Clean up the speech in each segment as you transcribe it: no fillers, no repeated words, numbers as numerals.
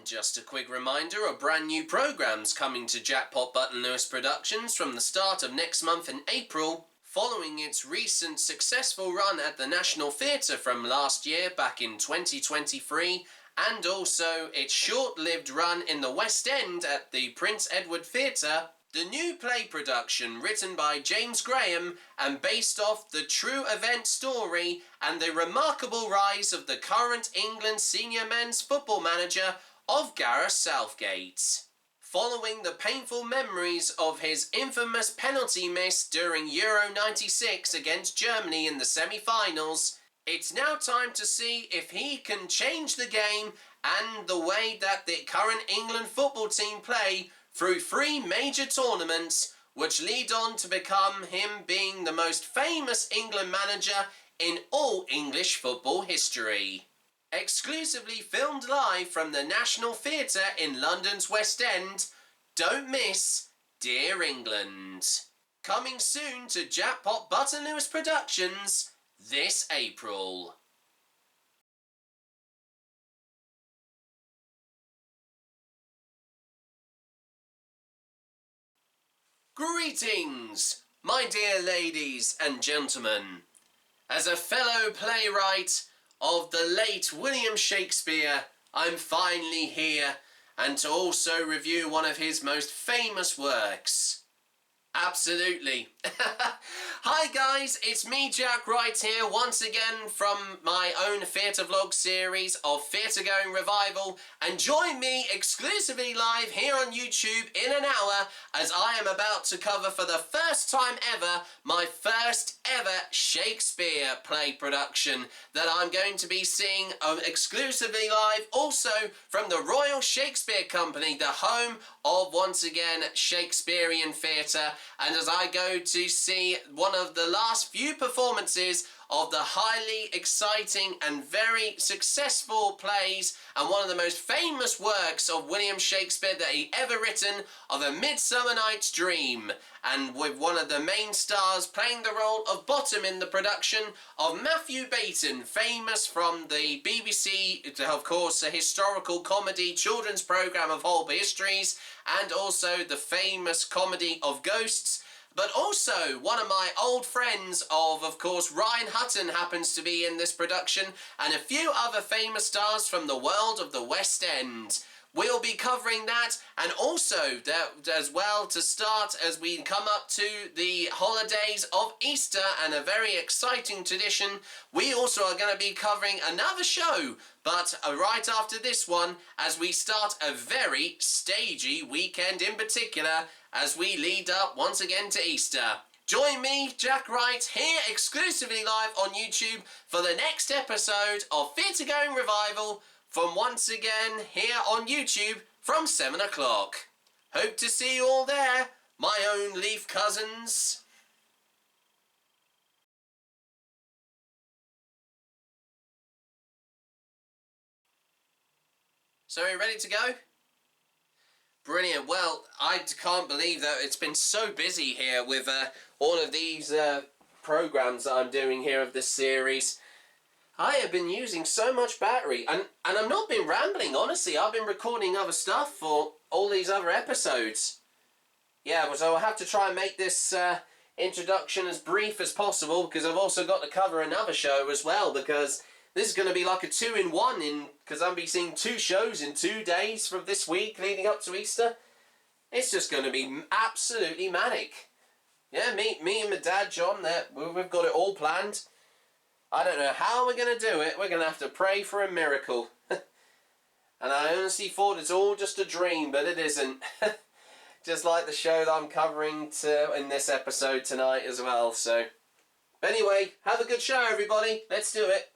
And just a quick reminder of brand new programmes coming to Jackpot Button Lewis Productions from the start of next month in April, following its recent successful run at the National Theatre from last year back in 2023, and also its short-lived run in the West End at the Prince Edward Theatre. The new play production, written by James Graham and based off the true event story and the remarkable rise of the current England senior men's football manager of Gareth Southgate. Following the painful memories of his infamous penalty miss during Euro 96 against Germany in the semi-finals, it's now time to see if he can change the game and the way that the current England football team play through 3 major tournaments, which lead on to become him being the most famous England manager in all English football history. Exclusively filmed live from the National Theatre in London's West End, don't miss Dear England. Coming soon to Jackpot Button Lewis Productions this April. Greetings, my dear ladies and gentlemen. As a fellow playwright of the late William Shakespeare, I'm finally here, and to also review one of his most famous works. Absolutely. Hi guys, it's me, Jack Wright here, once again from my own theatre vlog series of Theatregoing Revival, and join me exclusively live here on YouTube in an hour as I am about to cover for the first time ever my first ever Shakespeare play production that I'm going to be seeing exclusively live also from the Royal Shakespeare Company, the home of, once again, Shakespearean theatre, and as I go to see one of the last few performances of the highly exciting and very successful plays and one of the most famous works of William Shakespeare that he ever written, of A Midsummer Night's Dream, and with one of the main stars playing the role of Bottom in the production of Mathew Baynton, famous from the BBC, of course, a historical comedy children's programme of Holby Histories, and also the famous comedy of Ghosts. But also, one of my old friends of course, Ryan Hutton happens to be in this production, and a few other famous stars from the world of the West End. We'll be covering that, and also that as well to start as we come up to the holidays of Easter and a very exciting tradition. We also are going to be covering another show, but right after this one, as we start a very stagey weekend in particular as we lead up once again to Easter. Join me, Jack Wright, here exclusively live on YouTube for the next episode of Theatregoing Revival, from once again here on YouTube from 7 o'clock. Hope to see you all there, my own Leaf cousins. So are you ready to go? Brilliant. Well, I can't believe that it's been so busy here with all of these programmes that I'm doing here of this series. I have been using so much battery, and I've not been rambling, honestly. I've been recording other stuff for all these other episodes. Yeah, so I'll have to try and make this introduction as brief as possible, because I've also got to cover another show as well, because this is going to be like a 2-in-1, because I'll be seeing 2 shows in 2 days from this week leading up to Easter. It's just going to be absolutely manic. Yeah, me and my dad, John, we've got it all planned. I don't know how we're going to do it. We're going to have to pray for a miracle. And I honestly thought it's all just a dream, but it isn't. Just like the show that I'm covering in this episode tonight as well. So, but anyway, have a good show, everybody. Let's do it.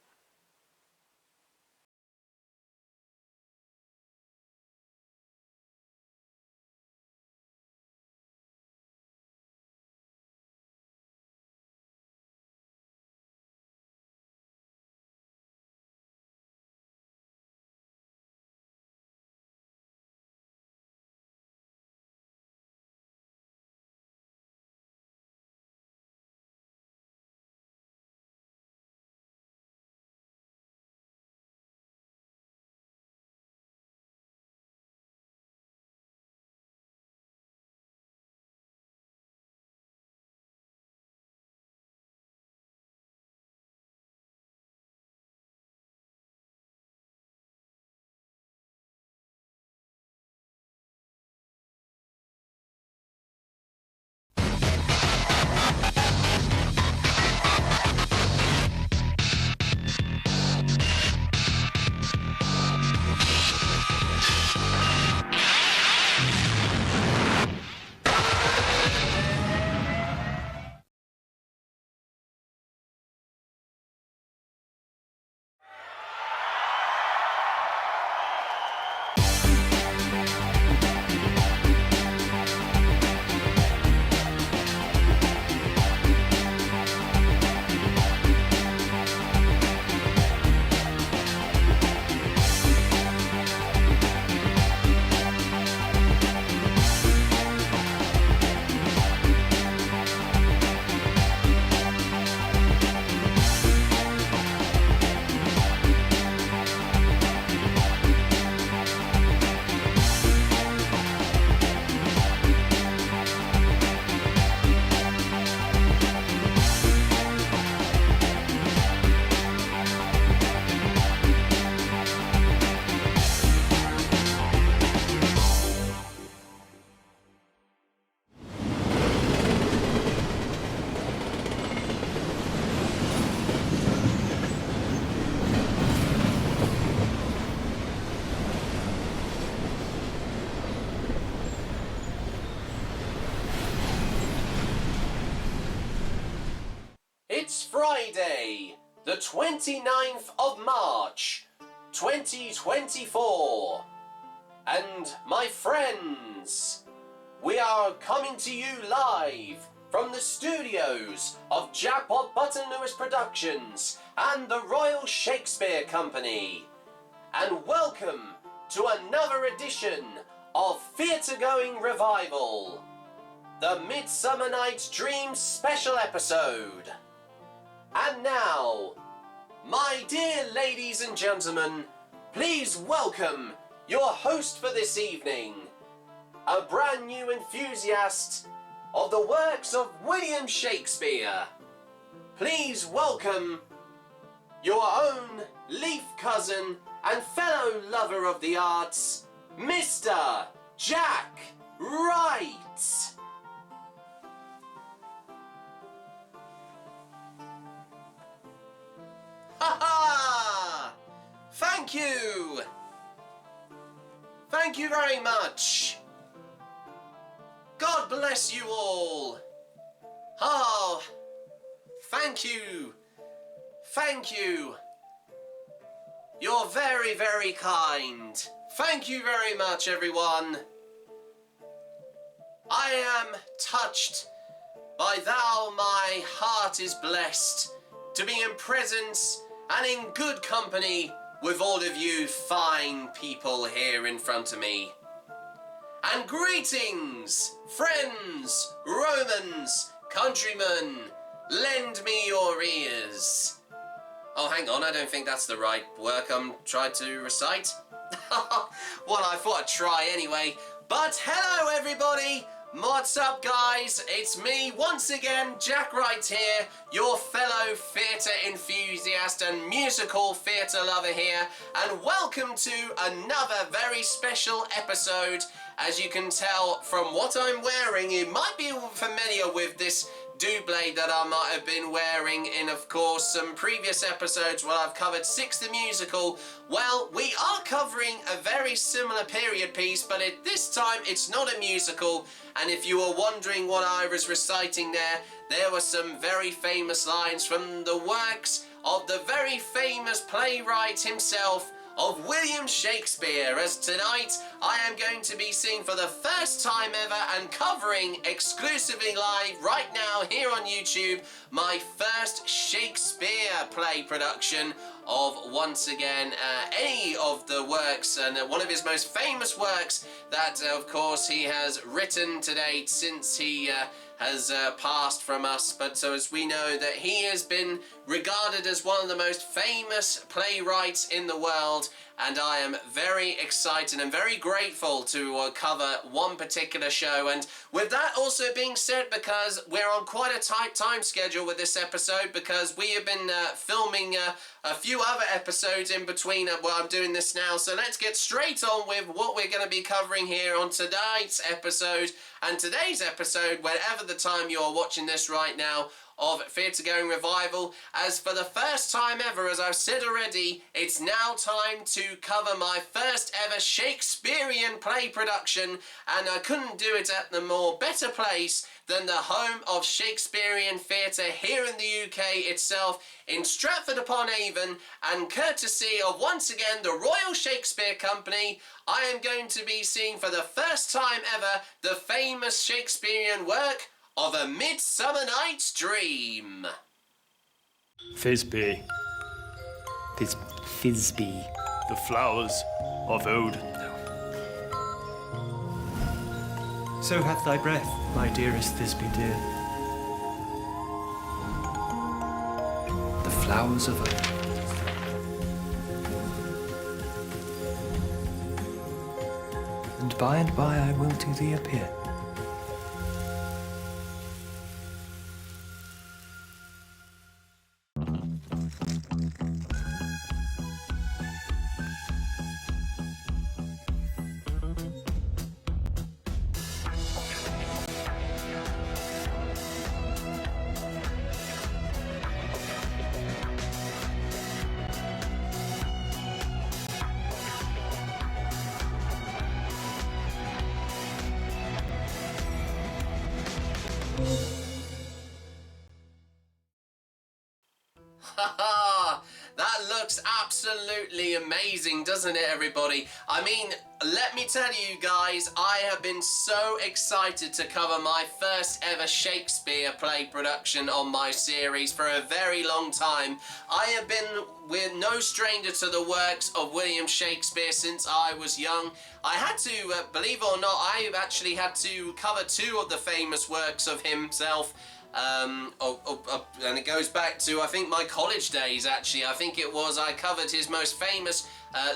Friday, the 29th of March, 2024. And my friends, we are coming to you live from the studios of Jackpot Button Lewis Productions and the Royal Shakespeare Company. And welcome to another edition of Theatregoing Revival, the Midsummer Night Dream special episode. And now, my dear ladies and gentlemen, please welcome your host for this evening, a brand new enthusiast of the works of William Shakespeare. Please welcome your own leaf cousin and fellow lover of the arts, Mr. Jack Wright. Ha ha! Thank you! Thank you very much! God bless you all! Oh, thank you! Thank you! You're very, very kind. Thank you very much, everyone. I am touched by thou my heart is blessed to be in presence and in good company with all of you fine people here in front of me. And greetings, friends, Romans, countrymen, lend me your ears. Oh, hang on, I don't think that's the right work I'm trying to recite. Well, I thought I'd try anyway. But hello, everybody. What's up, guys? It's me once again, Jack Wright here, your fellow theatre enthusiast and musical theatre lover here, and welcome to another very special episode. As you can tell from what I'm wearing, you might be familiar with this double that I might have been wearing in, of course, some previous episodes where I've covered Six the Musical. Well, we are covering a very similar period piece, but this time it's not a musical. And if you were wondering what I was reciting there were some very famous lines from the works of the very famous playwright himself, of William Shakespeare, as tonight I am going to be seeing for the first time ever and covering exclusively live right now here on YouTube my first Shakespeare play production of, once again, any of the works, and one of his most famous works that, of course, he has written to date since he has passed from us. But so as we know that he has been regarded as one of the most famous playwrights in the world, and I am very excited and very grateful to cover one particular show. And with that also being said, because we're on quite a tight time schedule with this episode, because we have been filming a few other episodes in between while I'm doing this now. So let's get straight on with what we're going to be covering here on tonight's episode. And today's episode, whenever the time you are watching this right now, of Theatregoing Revival, as for the first time ever, as I've said already, it's now time to cover my first ever Shakespearean play production, and I couldn't do it at the more better place than the home of Shakespearean theatre here in the UK itself, in Stratford-Upon-Avon, and courtesy of, once again, the Royal Shakespeare Company, I am going to be seeing for the first time ever the famous Shakespearean work of A Midsummer Night's Dream. Thisbe. Thisbe. The flowers of Odin. So hath thy breath, my dearest Thisbe dear. The flowers of Odin. And by I will to thee appear. absolutely amazing, doesn't it, everybody? I mean, let me tell you guys, I have been so excited to cover my first ever Shakespeare play production on my series for a very long time. I have been with no stranger to the works of William Shakespeare since I was young. I had to, believe it or not, I actually had to cover two of the famous works of himself. And it goes back to, I think, my college days, actually. I think it was, I covered his most famous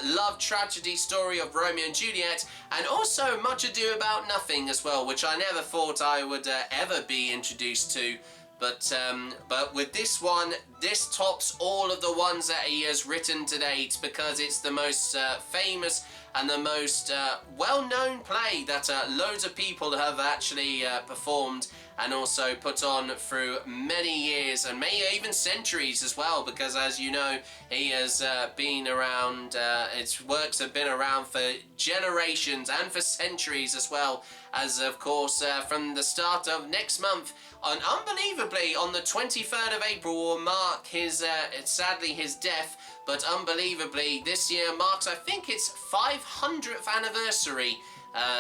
love tragedy story of Romeo and Juliet, and also Much Ado About Nothing as well, which I never thought I would ever be introduced to. But with this one, this tops all of the ones that he has written to date, because it's the most famous and the most well-known play that loads of people have actually performed and also put on through many years and maybe even centuries as well, because as you know, he has been around, its works have been around for generations and for centuries as well, as of course from the start of next month, and unbelievably on the 23rd of April will mark his, sadly his death, but unbelievably this year marks, I think it's 500th anniversary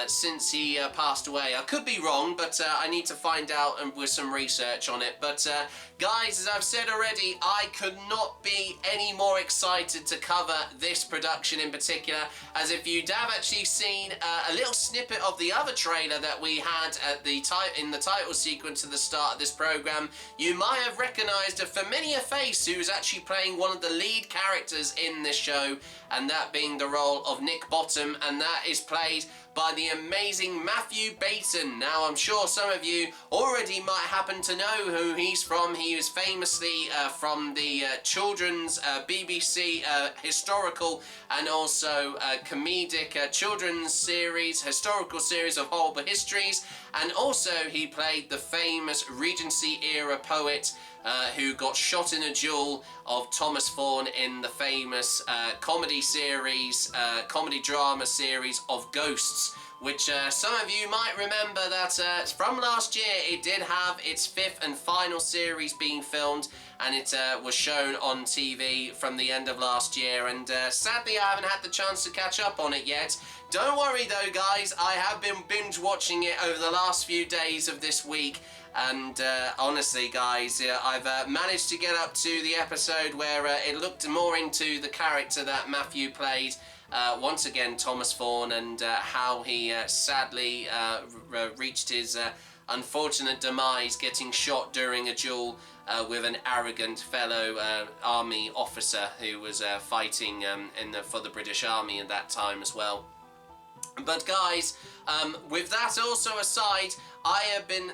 since he passed away. I could be wrong, but I need to find out and with some research on it. But guys, as I've said already, I could not be any more excited to cover this production in particular, as if you'd have actually seen a little snippet of the other trailer that we had at the in the title sequence at the start of this program, you might have recognised a familiar face who's actually playing one of the lead characters in this show, and that being the role of Nick Bottom, and that is played by the amazing Mathew Baynton. Now, I'm sure some of you already might happen to know who he's from. He was famously from the children's BBC historical and also comedic children's series, historical series of Horrible Histories, and also he played the famous Regency-era poet who got shot in a duel of Thomas Thorne in the famous comedy series, comedy drama series of Ghosts, which some of you might remember that from last year it did have its 5th and final series being filmed, and it was shown on TV from the end of last year, and sadly I haven't had the chance to catch up on it yet. Don't worry though guys, I have been binge watching it over the last few days of this week, and honestly guys, I've managed to get up to the episode where it looked more into the character that Mathew played, once again Thomas Thorne, and how he sadly reached his unfortunate demise, getting shot during a duel with an arrogant fellow army officer who was fighting for the British Army at that time as well. But guys, with that also aside,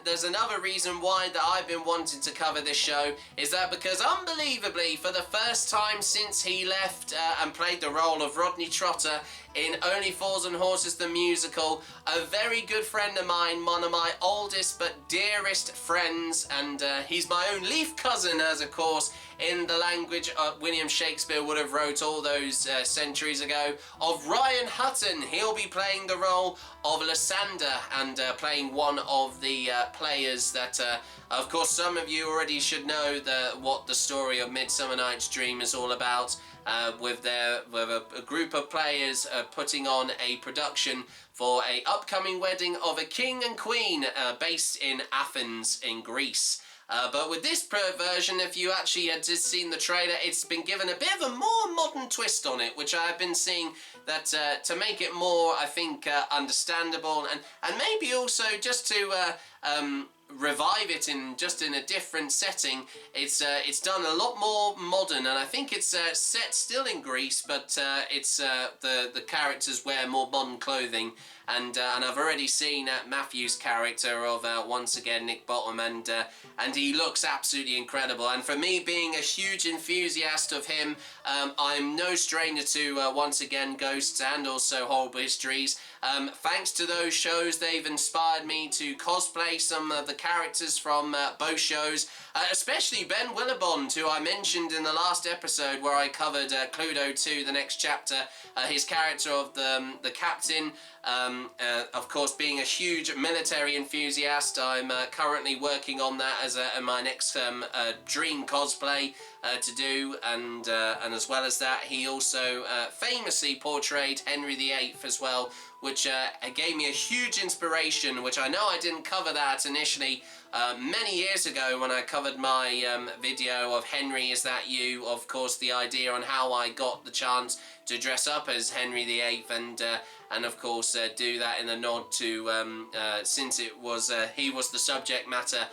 there's another reason why that I've been wanting to cover this show, is that because unbelievably, for the first time since he left and played the role of Rodney Trotter in Only Fools and Horses the musical, a very good friend of mine, one of my oldest but dearest friends, and he's my own leaf cousin, as of course in the language William Shakespeare would have wrote all those centuries ago, of Ryan Hutton. He'll be playing the role of Lysander, and playing one of the players that, of course, some of you already should know what the story of Midsummer Night's Dream is all about, with a group of players putting on a production for a upcoming wedding of a king and queen based in Athens in Greece. But with this version, if you actually had just seen the trailer, it's been given a bit of a more modern twist on it, which I've been seeing that to make it more, I think, understandable, and maybe also just to revive it in a different setting. It's done a lot more modern, and I think it's set still in Greece, but it's the characters wear more modern clothing. And I've already seen Matthew's character of once again Nick Bottom, and he looks absolutely incredible. And for me, being a huge enthusiast of him, I'm no stranger to once again Ghosts and also Horrible Histories. Thanks to those shows, they've inspired me to cosplay some of the characters from both shows, especially Ben Willibond, who I mentioned in the last episode where I covered Cluedo 2, the next chapter, his character of the captain. Of course, being a huge military enthusiast, I'm currently working on that as my next dream cosplay, to do, and as well as that, he also famously portrayed Henry VIII as well, which gave me a huge inspiration, which I know I didn't cover that initially many years ago when I covered my video of Henry, Is That You? Of course, the idea on how I got the chance to dress up as Henry VIII and of course do that in a nod to since it was he was the subject matter,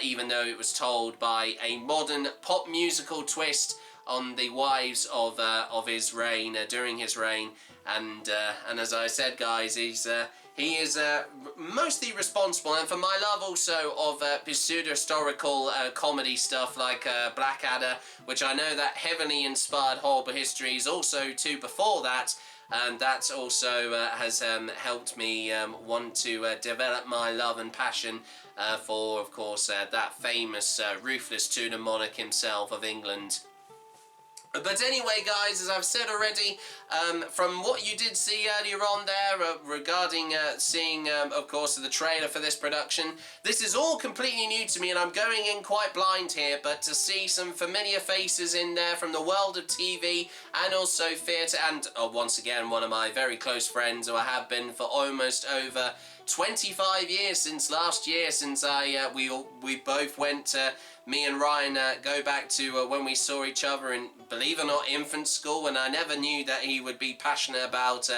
even though it was told by a modern pop musical twist on the wives of his reign, during his reign, and as I said, guys, he is mostly responsible, and for my love also of pseudo-historical comedy stuff like Blackadder, which I know that heavily inspired Horrible Histories also too before that, and that also has helped me want to develop my love and passion for, of course, that famous ruthless Tudor monarch himself of England. But anyway, guys, as I've said already, from what you did see earlier on there regarding seeing, of course, the trailer for this production, this is all completely new to me, and I'm going in quite blind here, but to see some familiar faces in there from the world of TV and also theatre, and once again, one of my very close friends who I have been for almost over 25 years, since last year, since we both went, me and Ryan go back to when we saw each other in, believe it or not, infant school, and I never knew that he would be passionate about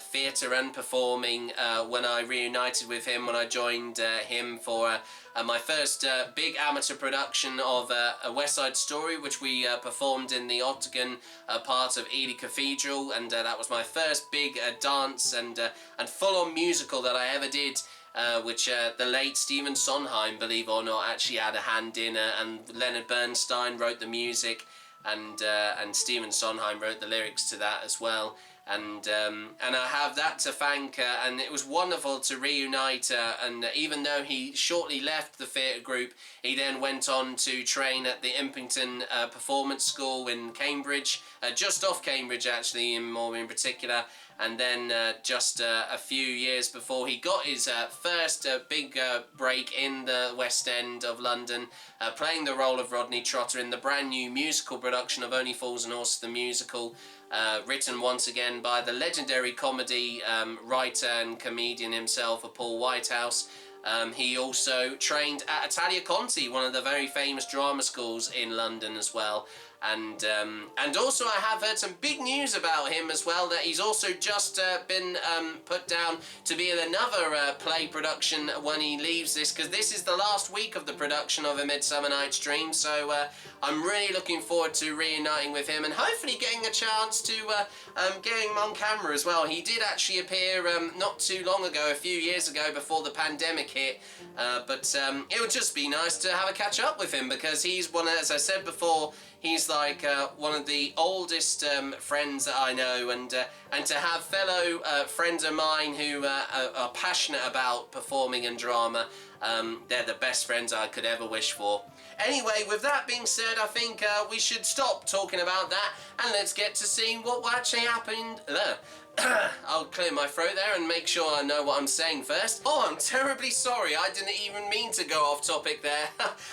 theatre and performing when I reunited with him, when I joined him for my first big amateur production of A West Side Story, which we performed in the Octagon part of Ely Cathedral, and that was my first big dance and full-on musical that I ever did, which the late Stephen Sondheim, believe it or not, actually had a hand in, and Leonard Bernstein wrote the music, and Stephen Sondheim wrote the lyrics to that as well. And I have that to thank, and it was wonderful to reunite, and even though he shortly left the theatre group, he then went on to train at the Impington Performance School in Cambridge, just off Cambridge actually, more in particular, and then just a few years before he got his first big break in the West End of London, playing the role of Rodney Trotter in the brand new musical production of Only Fools and Horses the Musical, written once again by the legendary comedy writer and comedian himself, Paul Whitehouse. He also trained at Italia Conti, one of the very famous drama schools in London as well. And also I have heard some big news about him as well, that he's also just been put down to be in another play production when he leaves this, because this is the last week of the production of A Midsummer Night's Dream, so I'm really looking forward to reuniting with him and hopefully getting a chance to getting him on camera as well. He did actually appear not too long ago, a few years ago before the pandemic hit, but it would just be nice to have a catch up with him, because he's one, as I said before, he's like one of the oldest friends that I know, and to have fellow friends of mine who are passionate about performing and drama, they're the best friends I could ever wish for. Anyway, with that being said, I think we should stop talking about that and let's get to seeing what actually happened. I'll clear my throat there and make sure I know what I'm saying first. Oh, I'm terribly sorry. I didn't even mean to go off topic there.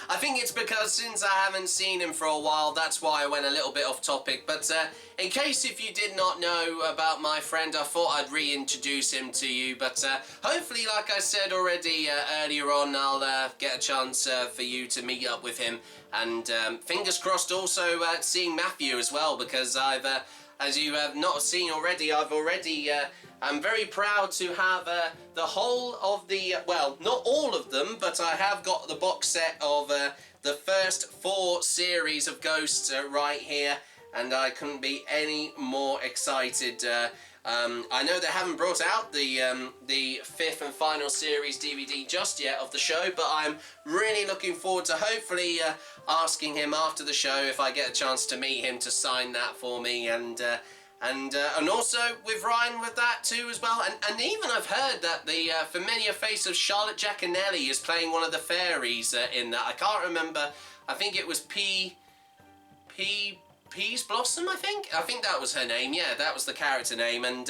I think it's because since I haven't seen him for a while, that's why I went a little bit off topic. But in case if you did not know about my friend, I thought I'd reintroduce him to you. But hopefully, like I said already earlier on, I'll get a chance for you to meet up with him. And fingers crossed also seeing Mathew as well, because as you have not seen already, I'm very proud to have the whole of the, well, not all of them, but I have got the box set of the first 4 series of Ghosts right here, and I couldn't be any more excited. I know they haven't brought out the 5th and final series DVD just yet of the show, but I'm really looking forward to hopefully asking him after the show if I get a chance to meet him to sign that for me, and also with Ryan with that too as well, and even I've heard that the familiar face of Charlotte Giaconelli is playing one of the fairies in that. I can't remember. I think it was Peas Blossom, I think that was her name. Yeah, that was the character name, and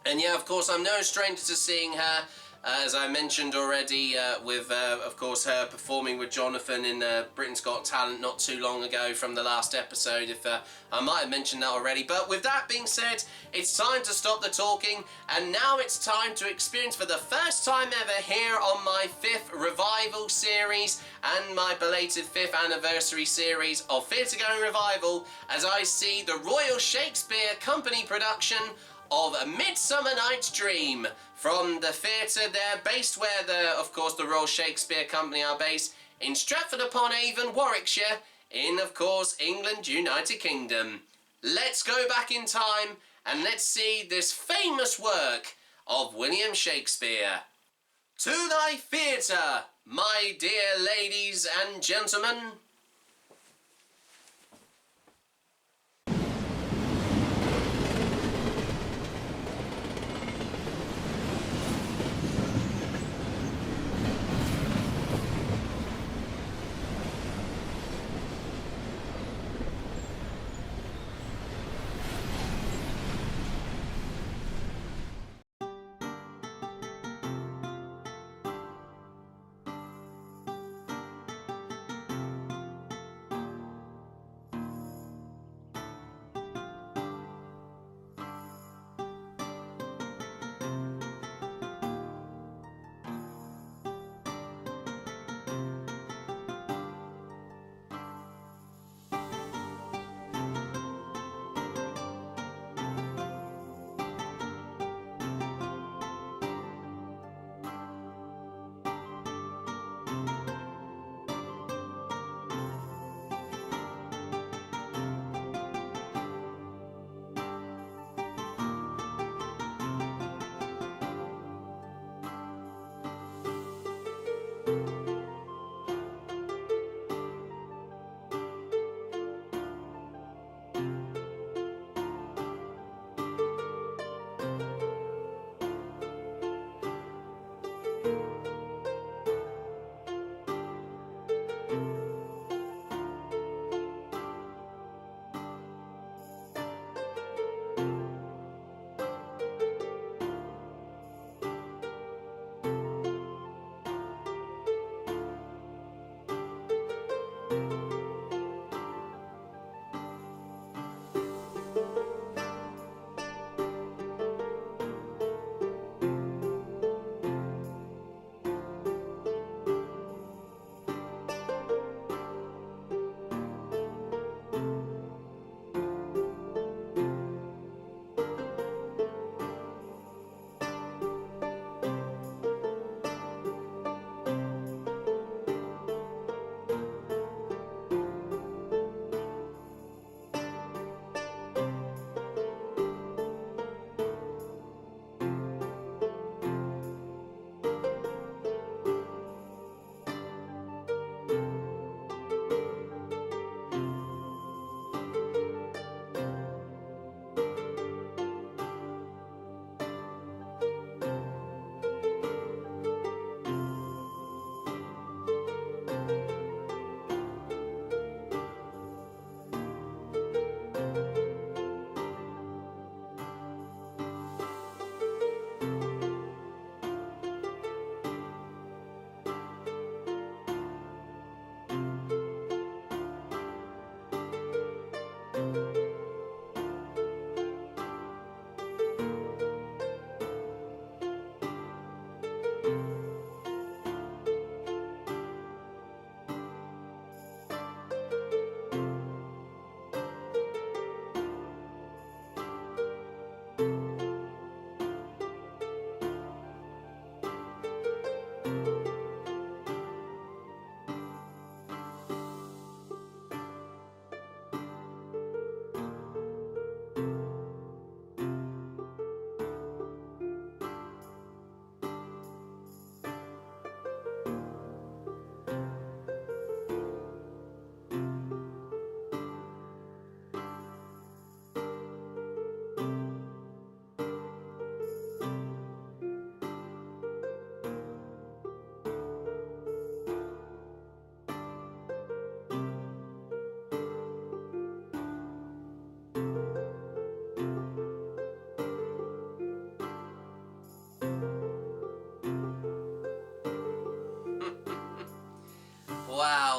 yeah, of course, I'm no stranger to seeing her as I mentioned already, with, of course, her performing with Jonathan in Britain's Got Talent not too long ago from the last episode, if I might have mentioned that already. But with that being said, it's time to stop the talking, and now it's time to experience for the first time ever here on my 5th revival series and my belated 5th anniversary series of Theatregoing Revival, as I see the Royal Shakespeare Company production of A Midsummer Night's Dream from the theatre there, based where of course the Royal Shakespeare Company are based, in Stratford-Upon-Avon, Warwickshire, in, of course, England, United Kingdom. Let's go back in time and let's see this famous work of William Shakespeare. To thy theatre, my dear ladies and gentlemen.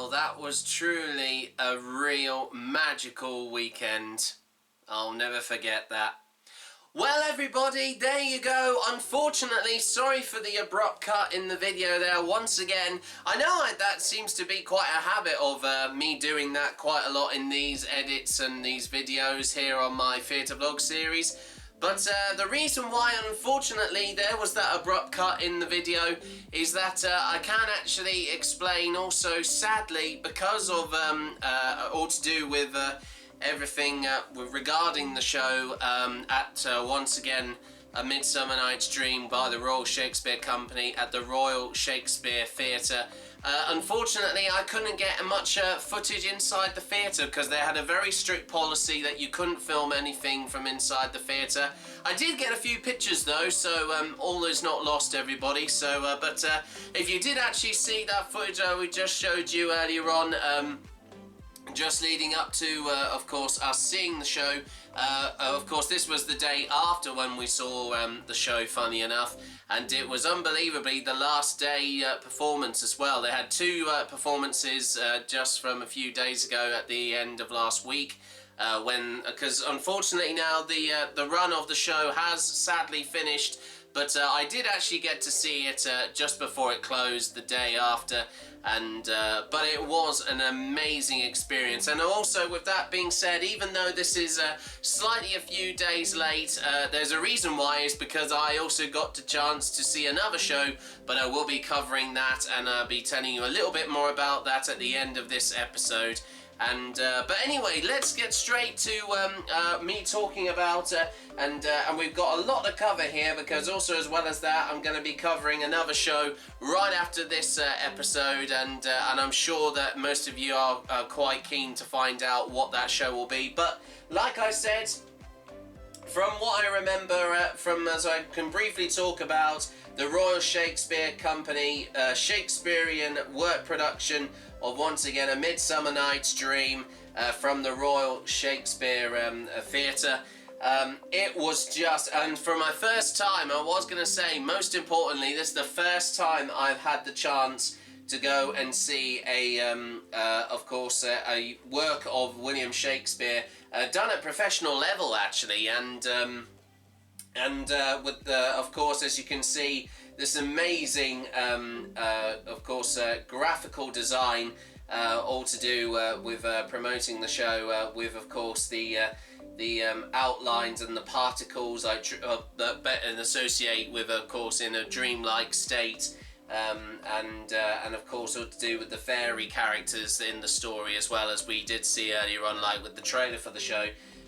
Well, that was truly a real magical weekend. I'll never forget that. Well, everybody, there you go. Unfortunately, sorry for the abrupt cut in the video there once again. I know that seems to be quite a habit of me doing that quite a lot in these edits and these videos here on my theatre vlog series. But the reason why, unfortunately, there was that abrupt cut in the video is that I can actually explain also, sadly, because of all to do with everything regarding the show at once again A Midsummer Night's Dream by the Royal Shakespeare Company at the Royal Shakespeare Theatre. Unfortunately, I couldn't get much footage inside the theatre because they had a very strict policy that you couldn't film anything from inside the theatre. I did get a few pictures though, so all is not lost, everybody. So, but if you did actually see that footage we just showed you earlier on, just leading up to, of course, us seeing the show. Of course, this was the day after when we saw the show, funny enough, and it was unbelievably the last day performance as well. They had two performances just from a few days ago at the end of last week, because unfortunately now the run of the show has sadly finished. But I did actually get to see it just before it closed the day after, and but it was an amazing experience. And also, with that being said, even though this is slightly a few days late, there's a reason why. Is because I also got the chance to see another show, but I will be covering that, and I'll be telling you a little bit more about that at the end of this episode. And but anyway, let's get straight to me talking about and we've got a lot to cover here, because also, as well as that, I'm going to be covering another show right after this episode, and I'm sure that most of you are quite keen to find out what that show will be. But like I said, from what I remember, as I can briefly talk about, the Royal Shakespeare Company Shakespearean work production of, once again, A Midsummer Night's Dream from the Royal Shakespeare Theatre. It was just, and for my first time, I was going to say, most importantly, this is the first time I've had the chance to go and see of course, a work of William Shakespeare done at professional level, actually, and with of course, as you can see, this amazing, of course, graphical design, all to do with promoting the show, with, of course, the outlines and the particles that associate with, of course, in a dreamlike state, and of course, all to do with the fairy characters in the story, as well as we did see earlier on, like with the trailer for the show.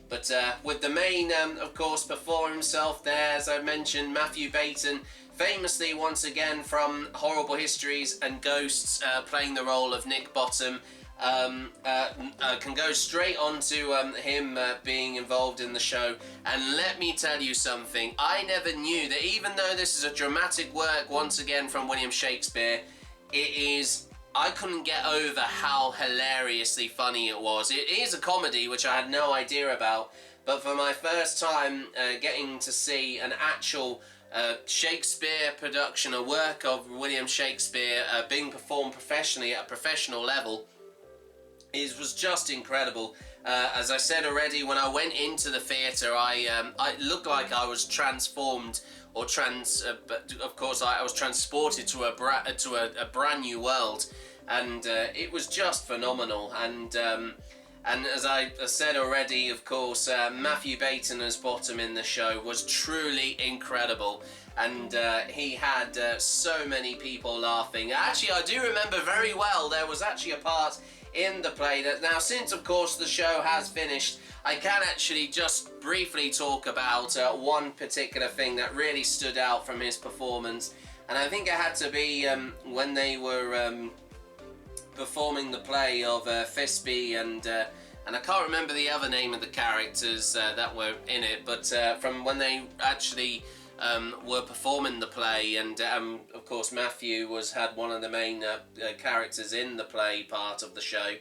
But with the main, of course, performer himself there, as I mentioned, Mathew Baynton, famously once again from Horrible Histories and Ghosts, playing the role of Nick Bottom, can go straight on to him being involved in the show. And let me tell you something, I never knew that, even though this is a dramatic work once again from William Shakespeare, I couldn't get over how hilariously funny it was. It is a comedy, which I had no idea about, but for my first time getting to see an actual Shakespeare production, a work of William Shakespeare being performed professionally at a professional level, was just incredible. As I said already, when I went into the theatre, I looked like I was transformed, or of course, I was transported to a brand new world, and it was just phenomenal. And as I said already, of course, Mathew Baynton as Bottom in the show was truly incredible, and he had so many people laughing. Actually, I do remember very well, there was actually a part in the play that, now, since of course the show has finished, I can actually just briefly talk about one particular thing that really stood out from his performance, and I think it had to be when they were performing the play of Thisbe and I can't remember the other name of the characters that were in it, but from when they actually were performing the play, and of course Mathew had one of the main characters in the play part of the show.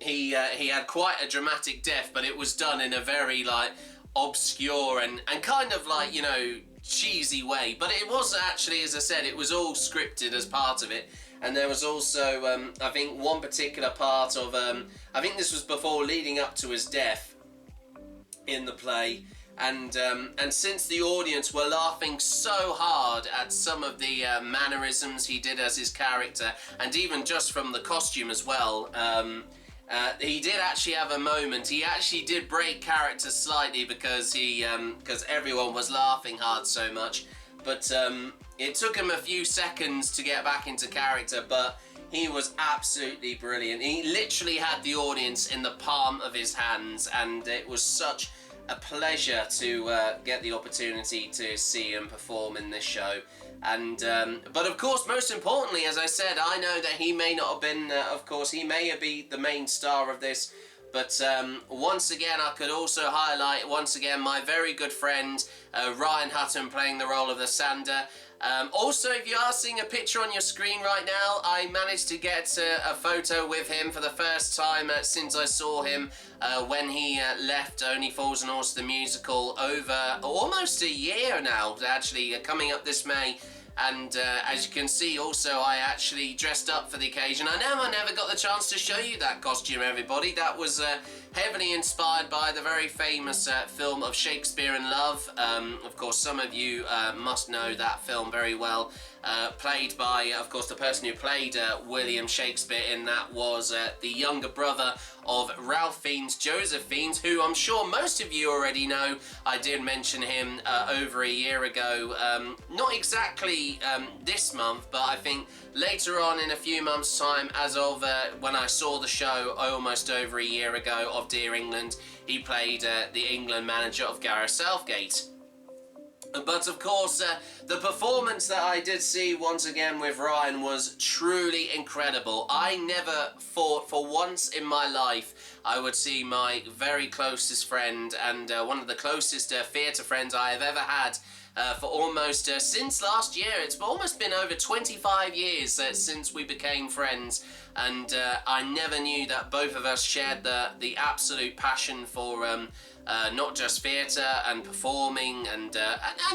He had quite a dramatic death, but it was done in a very like obscure and kind of like, you know, cheesy way. But it was actually, as I said, it was all scripted as part of it. and there was also I think one particular part of I think this was before leading up to his death in the play. And since the audience were laughing so hard at some of the mannerisms he did as his character, and even just from the costume as well, he did actually have a moment. He actually did break character slightly because everyone was laughing hard so much. But it took him a few seconds to get back into character, but he was absolutely brilliant. He literally had the audience in the palm of his hands, and it was such a pleasure to get the opportunity to see him perform in this show. And but of course, most importantly, as I said, I know that he may not have been of course he may be the main star of this, but once again I could also highlight once again my very good friend Ryan Hutton playing the role of Lysander. Also, if you are seeing a picture on your screen right now, I managed to get a photo with him for the first time since I saw him when he left Only Fools and Horses the musical over almost a year now, actually, coming up this May. And as you can see, also, I actually dressed up for the occasion. I know I never got the chance to show you that costume, everybody. That was heavily inspired by the very famous film of Shakespeare in Love. Of course, some of you must know that film very well. Played by, of course, the person who played William Shakespeare in that was the younger brother of Ralph Fiennes, Joseph Fiennes, who I'm sure most of you already know. I did mention him over a year ago, not exactly this month, but I think later on in a few months' time, as of when I saw the show almost over a year ago of Dear England, he played the England manager of Gareth Southgate. But of course, the performance that I did see once again with Ryan was truly incredible. I never thought for once in my life I would see my very closest friend and one of the closest theatre friends I have ever had for almost since last year. It's almost been over 25 years since we became friends, and I never knew that both of us shared the absolute passion for not just theatre and performing and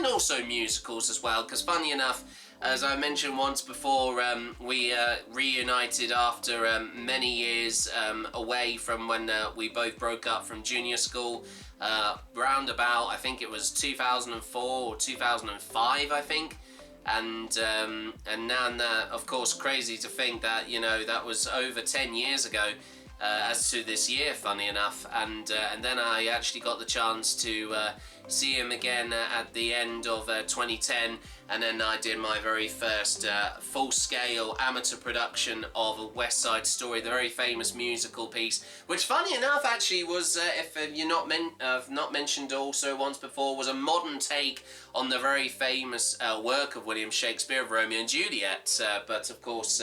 also musicals as well, because funny enough, as I mentioned once before, we reunited after many years away from when we both broke up from junior school, round about, I think it was 2004 or 2005, I think. And now, of course, crazy to think that, you know, that was over 10 years ago. As to this year, funny enough, and then I actually got the chance to see him again at the end of 2010, and then I did my very first full-scale amateur production of A West Side Story, the very famous musical piece, which, funny enough, actually was, if you're not mentioned also once before, was a modern take on the very famous work of William Shakespeare of Romeo and Juliet, but of course.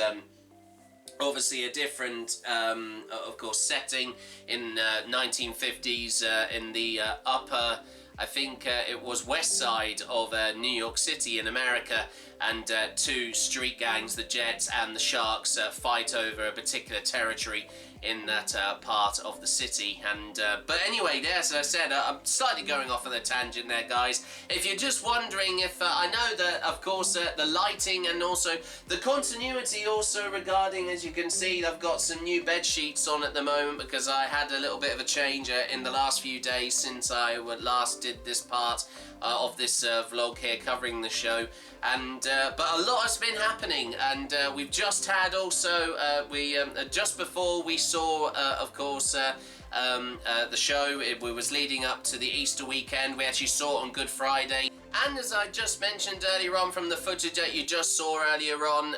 Obviously a different, of course, setting in 1950s in the upper, I think it was west side of New York City in America, and two street gangs, the Jets and the Sharks, fight over a particular territory in that part of the city. And but anyway, as I said, I'm slightly going off on a tangent there, guys. If you're just wondering if I know that, of course, the lighting and also the continuity also regarding, as you can see, I've got some new bed sheets on at the moment because I had a little bit of a change in the last few days since I last did this part of this vlog here covering the show. And but a lot has been happening, and we've just had also just before we saw of course the show, it was leading up to the Easter weekend. We actually saw it on Good Friday, and as I just mentioned earlier on from the footage that you just saw earlier on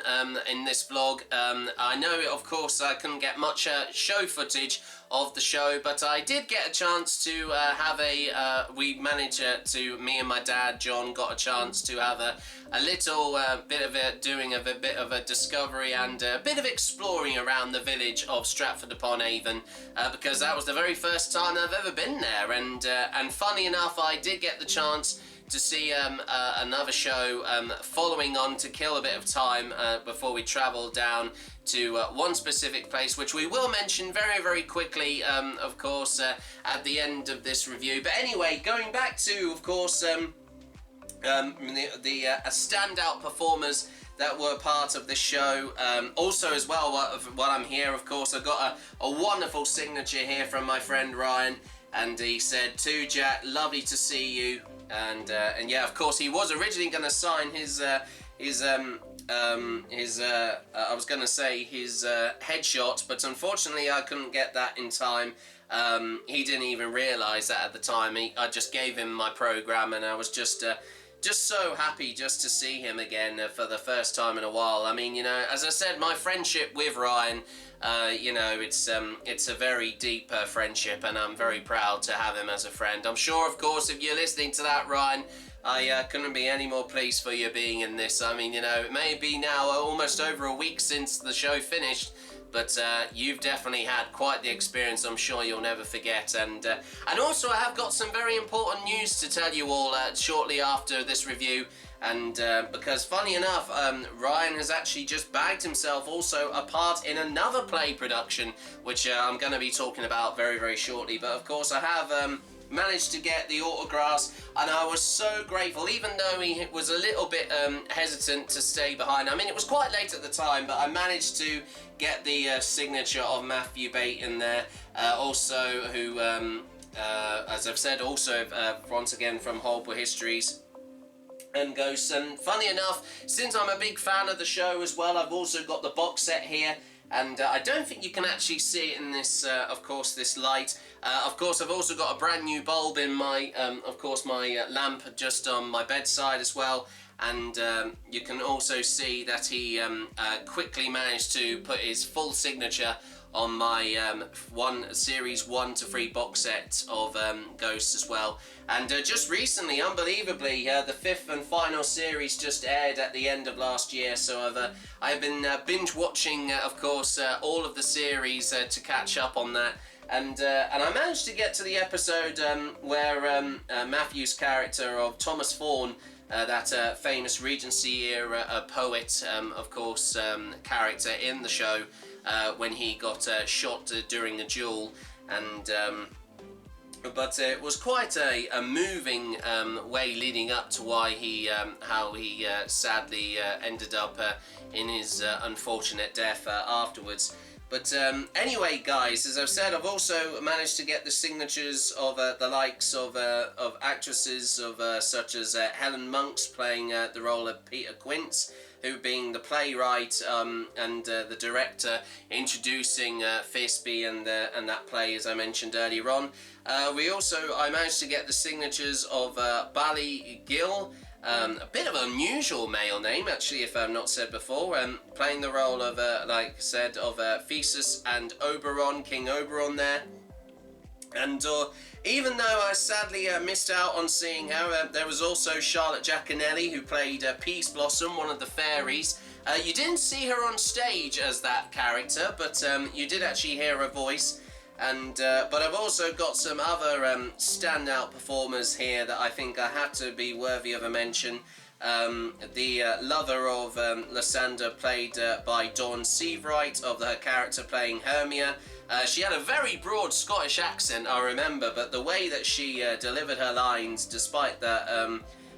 in this vlog, I know of course I couldn't get much show footage of the show, but I did get a chance to have we managed to, me and my dad John got a chance to have a little bit of doing a bit of a discovery and a bit of exploring around the village of Stratford-Upon-Avon, because that was the very first time I've ever been there, and funny enough, I did get the chance to see another show following on to kill a bit of time before we travel down to one specific place, which we will mention very, very quickly, of course, at the end of this review. But anyway, going back to, of course, the standout performers that were part of the show. Also as well, while I'm here, of course, I've got a wonderful signature here from my friend Ryan, and he said, "To Jack, lovely to see you." And yeah, of course, he was originally going to sign his headshot, but unfortunately I couldn't get that in time. He didn't even realise that at the time. I just gave him my programme, and I was just so happy just to see him again for the first time in a while. I mean, you know, as I said, my friendship with Ryan, you know, it's a very deep friendship, and I'm very proud to have him as a friend. I'm sure, of course, if you're listening to that, Ryan, I couldn't be any more pleased for you being in this. I mean, you know, it may be now almost over a week since the show finished, but you've definitely had quite the experience. I'm sure you'll never forget. And also, I have got some very important news to tell you all shortly after this review. And because, funny enough, Ryan has actually just bagged himself also a part in another play production, which I'm going to be talking about very, very shortly. But of course, I have managed to get the autographs, and I was so grateful, even though he was a little bit hesitant to stay behind. I mean, it was quite late at the time, but I managed to get the signature of Mathew Baynton there, also who, as I've said, also once again from Horrible Histories and Ghosts. And funny enough, since I'm a big fan of the show as well, I've also got the box set here. And I don't think you can actually see it in this, of course, this light. Of course, I've also got a brand new bulb in my, of course, my lamp just on my bedside as well. And you can also see that he quickly managed to put his full signature on my series 1 to 3 box set of Ghosts as well. And just recently, unbelievably, the 5th and final series just aired at the end of last year. So I've been binge watching, of course, all of the series to catch up on that. And I managed to get to the episode where Matthew's character of Thomas Fawn, that famous Regency era poet, of course, character in the show, when he got shot during a duel. And but it was quite a moving way leading up to why how he sadly ended up in his unfortunate death afterwards. But anyway, guys, as I've said, I've also managed to get the signatures of the likes of actresses of such as Helen Monks playing the role of Peter Quince, who being the playwright and the director introducing Thisbe and that play, as I mentioned earlier on. I managed to get the signatures of Bally Gill, a bit of an unusual male name, actually, if I've not said before, playing the role of, like I said, of Theseus and Oberon, King Oberon there. And even though I sadly missed out on seeing her, there was also Charlotte Giaconelli, who played Peace Blossom, one of the fairies. You didn't see her on stage as that character, but you did actually hear her voice. And but I've also got some other standout performers here that I think I have to be worthy of a mention. The lover of Lysander, played by Dawn Seavright, of her character playing Hermia. She had a very broad Scottish accent, I remember, but the way that she delivered her lines, despite that,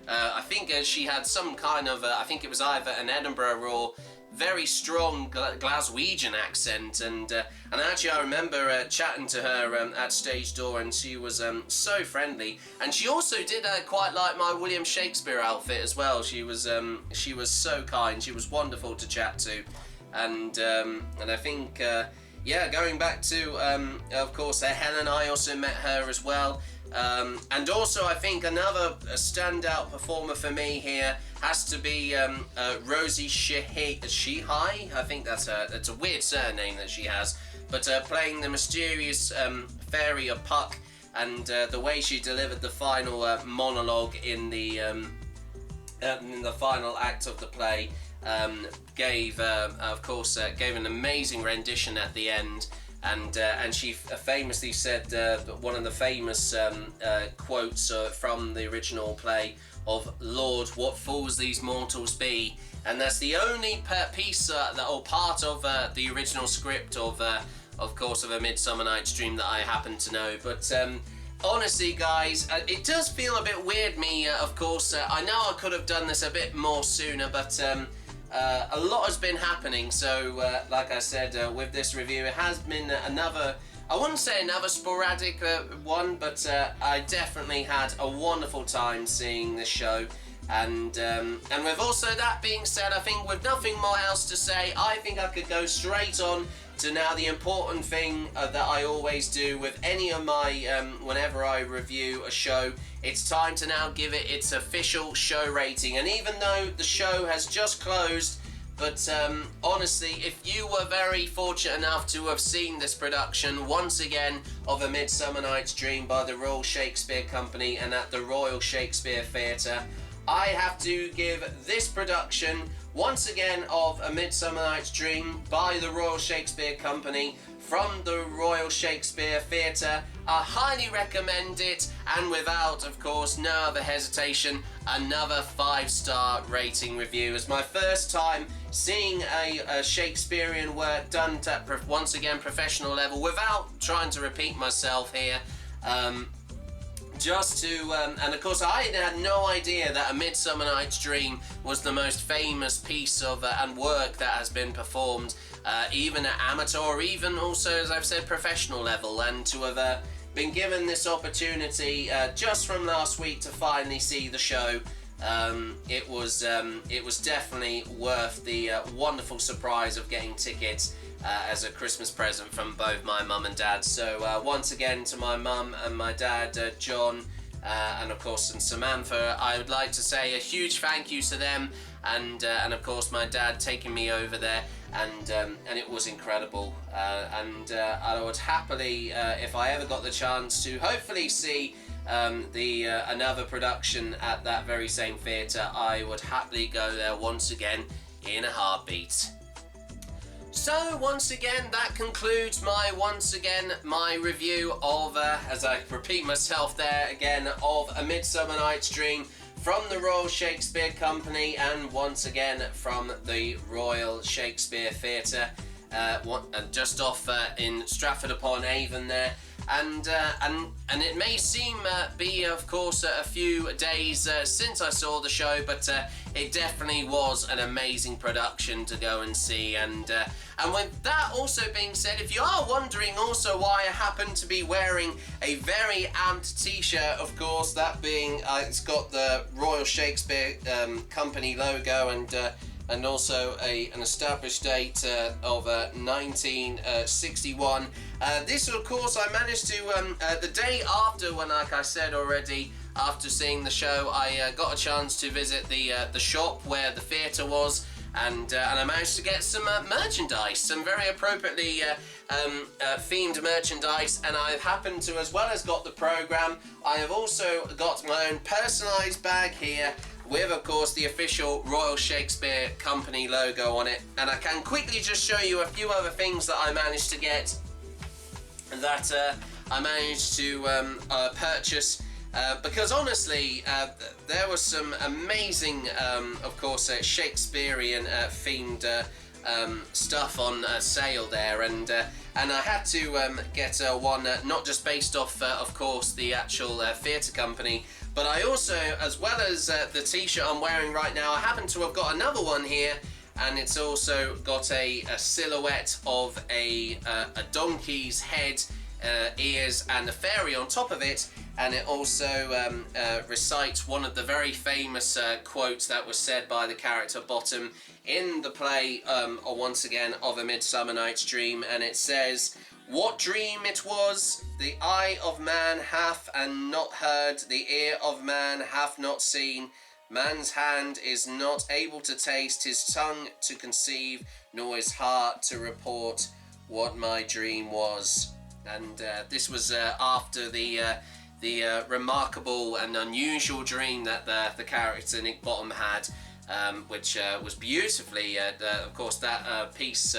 I think she had some kind of, I think it was either an Edinburgh or very strong Glaswegian accent, and actually I remember chatting to her at stage door, and she was so friendly, and she also did quite like my William Shakespeare outfit as well. She was so kind. She was wonderful to chat to, and I think yeah, going back to of course Helen, I also met her as well. And also, I think another standout performer for me here has to be Rosie Shihai. I think that's a weird surname that she has, but playing the mysterious fairy of Puck, and the way she delivered the final monologue in the final act of the play gave an amazing rendition at the end. And she famously said one of the famous quotes from the original play of "Lord, what fools these mortals be," and that's the only piece or part of the original script of course, of A Midsummer Night's Dream that I happen to know. But honestly, guys, it does feel a bit weird, me, of course. I know I could have done this a bit more sooner, but a lot has been happening. So, like I said, with this review, it has been another... I wouldn't say another sporadic one, but I definitely had a wonderful time seeing this show. And with also that being said, I think with nothing more else to say, I think I could go straight on to now the important thing that I always do with any of my, whenever I review a show, it's time to now give it its official show rating. And even though the show has just closed, but honestly, if you were very fortunate enough to have seen this production once again of A Midsummer Night's Dream by the Royal Shakespeare Company and at the Royal Shakespeare Theatre, I have to give this production once again of A Midsummer Night's Dream by the Royal Shakespeare Company from the Royal Shakespeare Theatre. I highly recommend it, and without, of course, no other hesitation, another 5-star rating review. It's my first time seeing a Shakespearean work done at, once again, professional level, without trying to repeat myself here. Just to, and of course I had no idea that A Midsummer Night's Dream was the most famous piece of and work that has been performed, even at amateur or even also, as I've said, professional level. And to have been given this opportunity just from last week to finally see the show, it was definitely worth the wonderful surprise of getting tickets as a Christmas present from both my mum and dad. So once again, to my mum and my dad, John, and of course and Samantha, I would like to say a huge thank you to them, and of course my dad taking me over there, and it was incredible. And I would happily, if I ever got the chance to hopefully see another production at that very same theatre, I would happily go there once again in a heartbeat. So once again, that concludes my review of, as I repeat myself there again, of A Midsummer Night's Dream from the Royal Shakespeare Company, and once again from the Royal Shakespeare Theatre, just off in Stratford-Upon-Avon there. And it may seem be, of course, a few days since I saw the show, but it definitely was an amazing production to go and see. And with that also being said, if you are wondering also why I happen to be wearing a very amped t-shirt, of course, that being it's got the Royal Shakespeare Company logo and also an established date of 1961. This, of course, I managed to, the day after, when, like I said already, after seeing the show, I got a chance to visit the shop where the theatre was, and I managed to get some merchandise, some very appropriately themed merchandise, and I've happened to, as well as got the programme, I have also got my own personalised bag here, with, of course, the official Royal Shakespeare Company logo on it. And I can quickly just show you a few other things that I managed to get, that I managed to purchase, because honestly, there was some amazing, of course, Shakespearean themed stuff on sale there, and I had to get one not just based off, of course, the actual theatre company, but I also, as well as the t-shirt I'm wearing right now, I happen to have got another one here, and it's also got a silhouette of a donkey's head, ears, and a fairy on top of it, and it also recites one of the very famous quotes that was said by the character Bottom in the play, once again, of A Midsummer Night's Dream, and it says, "What dream it was, the eye of man hath and not heard, the ear of man hath not seen, man's hand is not able to taste, his tongue to conceive, nor his heart to report what my dream was." And this was after the remarkable and unusual dream that the character Nick Bottom had, which was beautifully, of course, that piece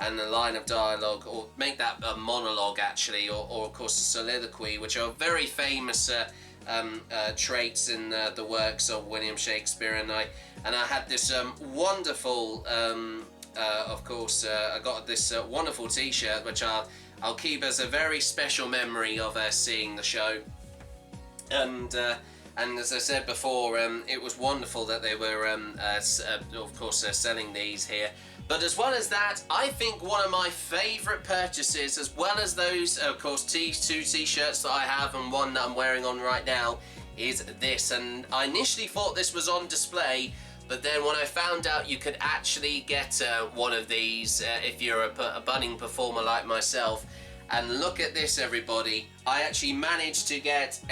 and the line of dialogue, or make that a monologue actually, or of course a soliloquy, which are very famous traits in the works of William Shakespeare. And I had this wonderful, of course, I got this wonderful t-shirt, which I'll keep as a very special memory of seeing the show. And as I said before, it was wonderful that they were, of course, selling these here. But as well as that, I think one of my favourite purchases, as well as those, of course, two t-shirts that I have and one that I'm wearing on right now, is this. And I initially thought this was on display, but then when I found out you could actually get one of these if you're a budding performer like myself. And look at this, everybody. I actually managed to get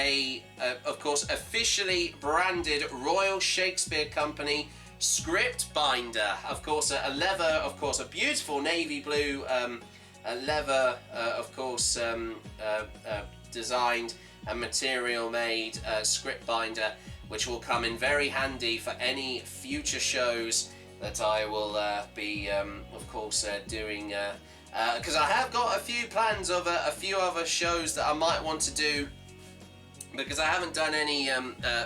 of course, officially branded Royal Shakespeare Company script binder. Of course, a leather, of course, a beautiful navy blue a leather, of course, designed and material made script binder, which will come in very handy for any future shows that I will be, of course, doing. Because I have got a few plans of a few other shows that I might want to do, because I haven't done any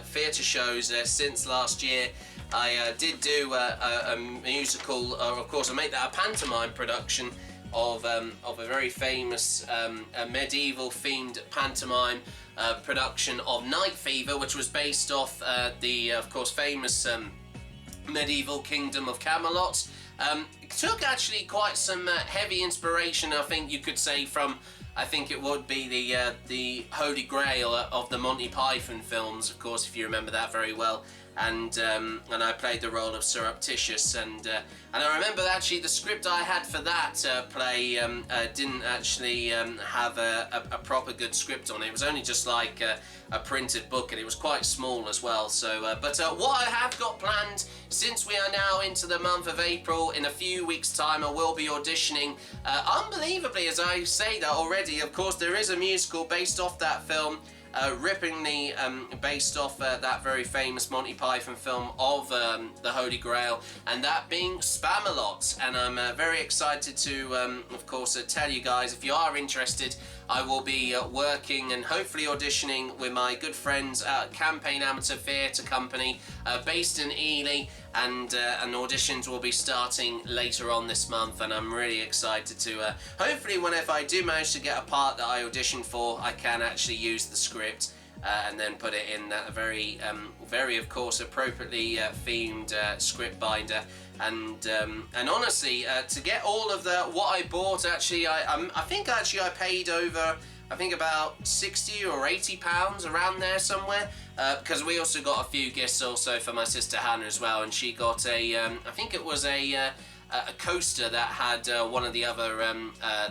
theatre shows since last year. I did do a musical, of course, I made that a pantomime production of a very famous medieval themed pantomime production of Night Fever, which was based off the, of course, famous medieval kingdom of Camelot. It took actually quite some heavy inspiration, I think you could say, from, I think it would be the Holy Grail of the Monty Python films, of course, if you remember that very well. And I played the role of Surreptitious, and I remember that actually the script I had for that play didn't actually have a proper good script on it. It was only just like a printed book, and it was quite small as well. So, but what I have got planned, since we are now into the month of April, in a few weeks' time I will be auditioning. Unbelievably, as I say that already, of course, there is a musical based off that film. Rippingly based off that very famous Monty Python film of the Holy Grail, and that being Spamalot. And I'm very excited to, of course, tell you guys, if you are interested, I will be working and hopefully auditioning with my good friends at Campaign Amateur Theatre Company based in Ely, and auditions will be starting later on this month, and I'm really excited to hopefully, whenever I do manage to get a part that I auditioned for, I can actually use the script and then put it in that very of course appropriately themed script binder. And honestly, to get all of what I bought, actually I think actually I paid over, I think about £60 or £80 around there somewhere, because we also got a few gifts also for my sister Hannah as well, and she got I think it was a coaster that had one of the other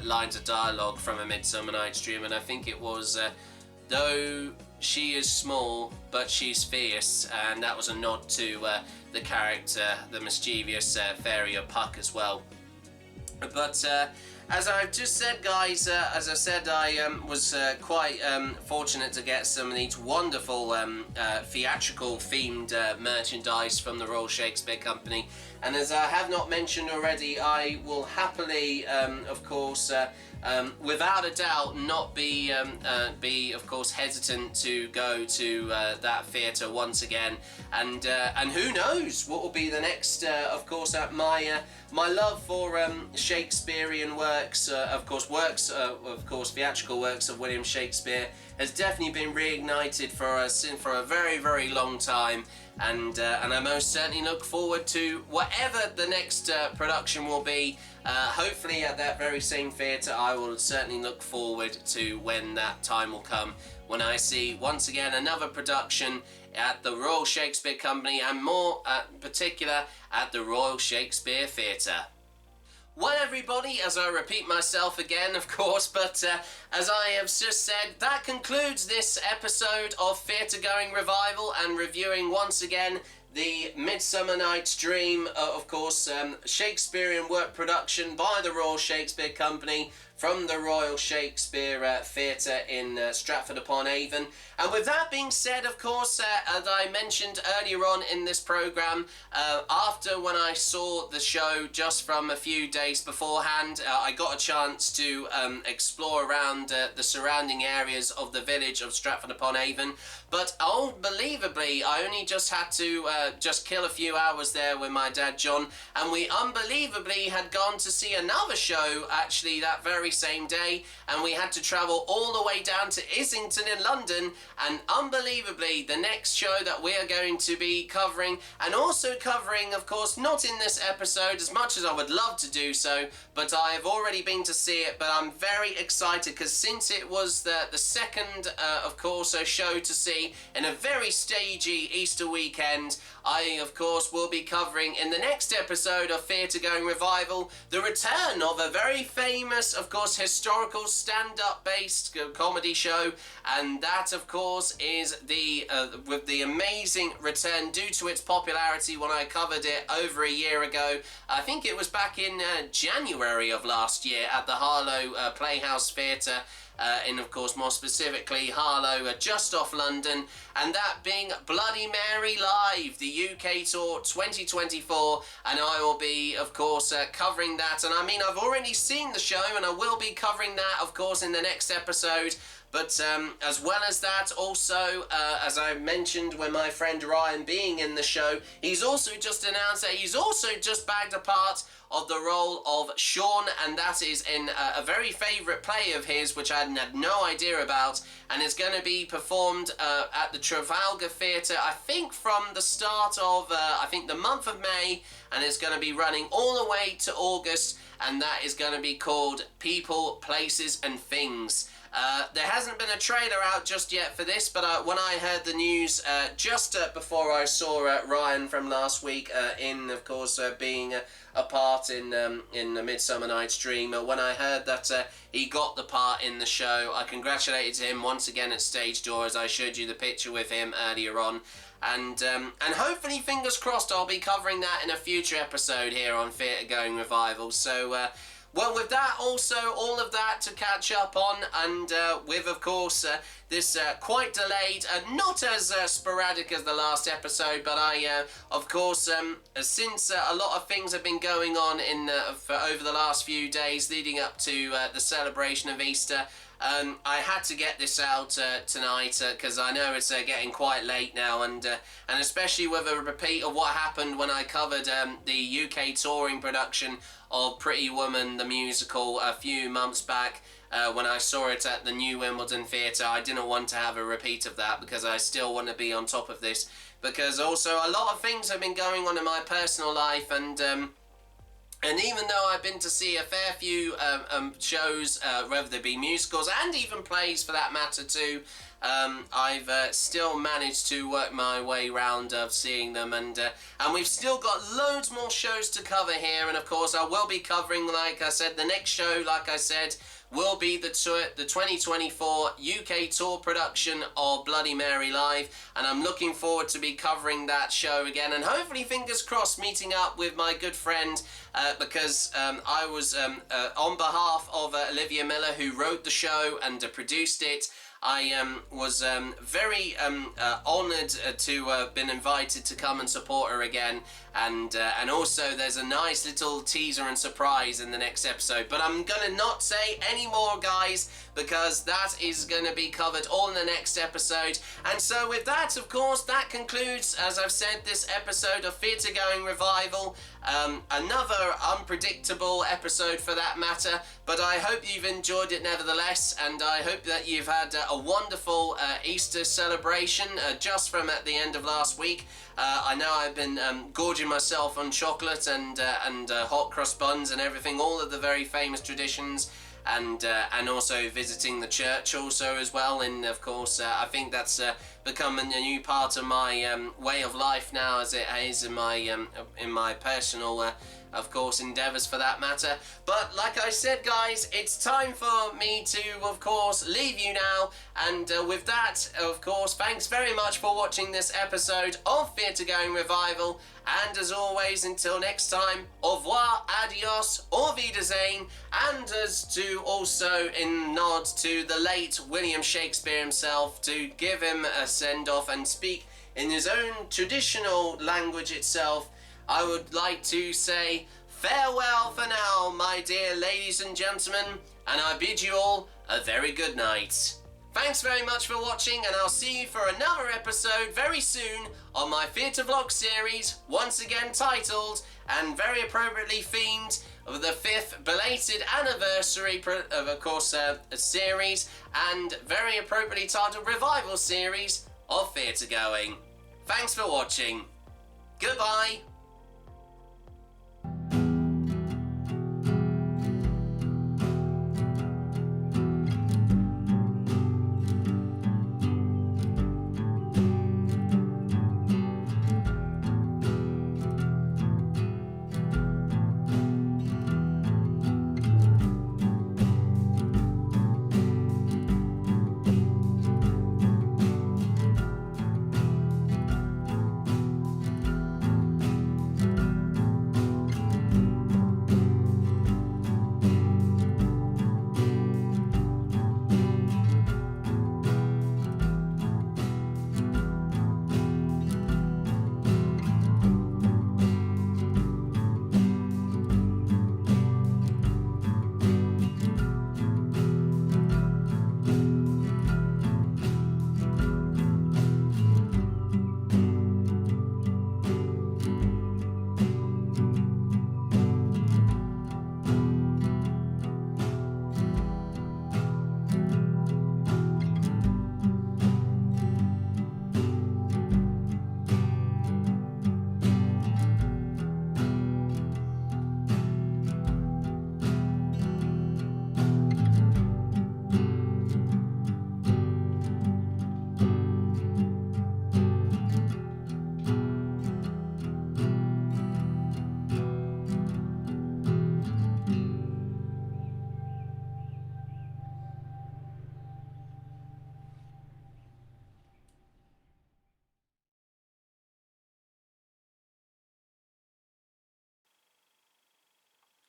lines of dialogue from A Midsummer Night's Dream, and I think it was though she is small but she's fierce, and that was a nod to the character, the mischievous fairy of Puck as well. But as I've just said, guys, as I said, I was quite fortunate to get some of these wonderful theatrical themed merchandise from the Royal Shakespeare Company. And as I have not mentioned already, I will happily, of course, without a doubt, not be of course hesitant to go to that theatre once again, and who knows what will be the next. Of course, my love for Shakespearean works, of course theatrical works of William Shakespeare, has definitely been reignited for us for a very, very long time. And I most certainly look forward to whatever the next production will be. Hopefully at that very same theatre. I will certainly look forward to when that time will come, when I see once again another production at the Royal Shakespeare Company, and more particular at the Royal Shakespeare Theatre. Well, everybody, as I repeat myself again, of course, but as I have just said, that concludes this episode of Theatregoing Revival, and reviewing once again the Midsummer Night's Dream, of course, Shakespearean work production by the Royal Shakespeare Company from the Royal Shakespeare Theatre in Stratford-Upon-Avon. And with that being said, of course, as I mentioned earlier on in this programme, after when I saw the show just from a few days beforehand, I got a chance to explore around the surrounding areas of the village of Stratford-Upon-Avon. But unbelievably, I only just had to just kill a few hours there with my dad John, and we unbelievably had gone to see another show actually that very very same day, and we had to travel all the way down to Islington in London, and unbelievably, the next show that we are going to be covering, and also covering, of course, not in this episode as much as I would love to do so, but I have already been to see it, but I'm very excited because since it was the second, of course, show to see in a very stagey Easter weekend, I, of course, will be covering in the next episode of Theatregoing Revival the return of a very famous, of course, historical stand-up based comedy show, and that, of course, is with the amazing return due to its popularity when I covered it over a year ago. I think it was back in January of last year at the Harlow Playhouse Theatre. In, of course, more specifically, Harlow, just off London, and that being Bloody Mary Live, the UK Tour 2024, and I will be, of course, covering that, and I mean, I've already seen the show, and I will be covering that, of course, in the next episode. But as well as that, also, as I mentioned with my friend Ryan being in the show, he's also just announced that he's also just bagged a part of the role of Sean, and that is in a very favourite play of his, which I had no idea about, and it's going to be performed at the Trafalgar Theatre, I think from the start of, I think the month of May, and it's going to be running all the way to August, and that is going to be called People, Places and Things. There hasn't been a trailer out just yet for this, but when I heard the news just before I saw Ryan from last week in, of course, being a part in the Midsummer Night's Dream, when I heard that he got the part in the show, I congratulated him once again at stage door, as I showed you the picture with him earlier on. And hopefully, fingers crossed, I'll be covering that in a future episode here on Theatregoing Revival. So, well, with that, also, all of that to catch up on, and with, of course, this quite delayed, not as sporadic as the last episode, but I, of course, since a lot of things have been going on for over the last few days leading up to the celebration of Easter, I had to get this out tonight because I know it's getting quite late now, and especially with a repeat of what happened when I covered the UK touring production of Pretty Woman the musical a few months back. When I saw it at the New Wimbledon Theatre, I didn't want to have a repeat of that because I still want to be on top of this, because also a lot of things have been going on in my personal life, and even though I've been to see a fair few shows, whether they be musicals and even plays for that matter too, I've still managed to work my way round of seeing them, and we've still got loads more shows to cover here, and of course I will be covering, like I said, the next show, like I said, will be the 2024 UK tour production of Bloody Mary Live, and I'm looking forward to be covering that show again, and hopefully, fingers crossed, meeting up with my good friend, because I was on behalf of Olivia Miller, who wrote the show and produced it. I was very honoured to have been invited to come and support her again, and also there's a nice little teaser and surprise in the next episode, but I'm gonna not say any more, guys, because that is going to be covered all in the next episode. And so with that, of course, that concludes, as I've said, this episode of Theatregoing Revival. Another unpredictable episode for that matter, but I hope you've enjoyed it nevertheless, and I hope that you've had a wonderful Easter celebration just from at the end of last week. I know I've been gorging myself on chocolate and hot cross buns and everything, all of the very famous traditions, and also visiting the church also as well, and of course I think that's become a new part of my way of life now, as it is in my personal of course endeavours for that matter. But like I said, guys, it's time for me to of course leave you now, and with that, of course, thanks very much for watching this episode of Theatregoing Revival, and as always, until next time, au revoir, adios, au wiedersehen, and as to also in nod to the late William Shakespeare himself, to give him a send-off and speak in his own traditional language itself, I would like to say farewell for now, my dear ladies and gentlemen, and I bid you all a very good night. Thanks very much for watching, and I'll see you for another episode very soon on my theatre vlog series, once again titled, and very appropriately themed, of the 5th belated anniversary of course, a series, and very appropriately titled revival series of Theatregoing. Thanks for watching. Goodbye.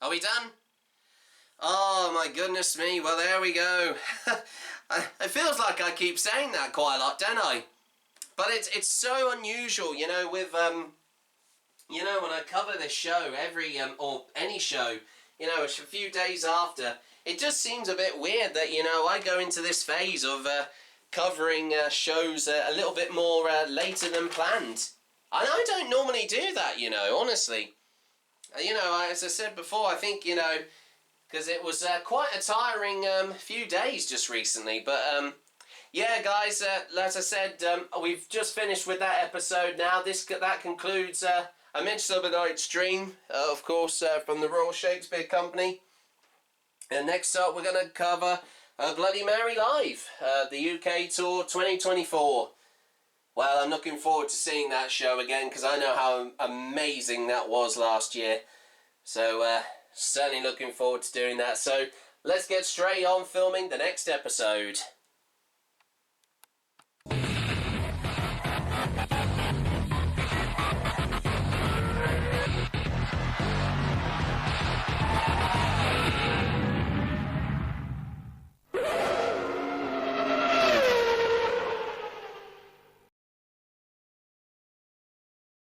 Are we done? Oh my goodness me, well there we go. It feels like I keep saying that quite a lot, don't I? But it's so unusual, you know, with, you know, when I cover this show, or any show, you know, a few days after, it just seems a bit weird that, you know, I go into this phase of covering shows a little bit more later than planned. And I don't normally do that, you know, honestly. You know, as I said before, I think, you know, because it was quite a tiring few days just recently. But, yeah, guys, as I said, we've just finished with that episode now. That concludes a Midsummer Night stream, of course, from the Royal Shakespeare Company. And next up, we're going to cover Bloody Mary Live, the UK Tour 2024. Well, I'm looking forward to seeing that show again because I know how amazing that was last year. So, certainly looking forward to doing that. So, let's get straight on filming the next episode.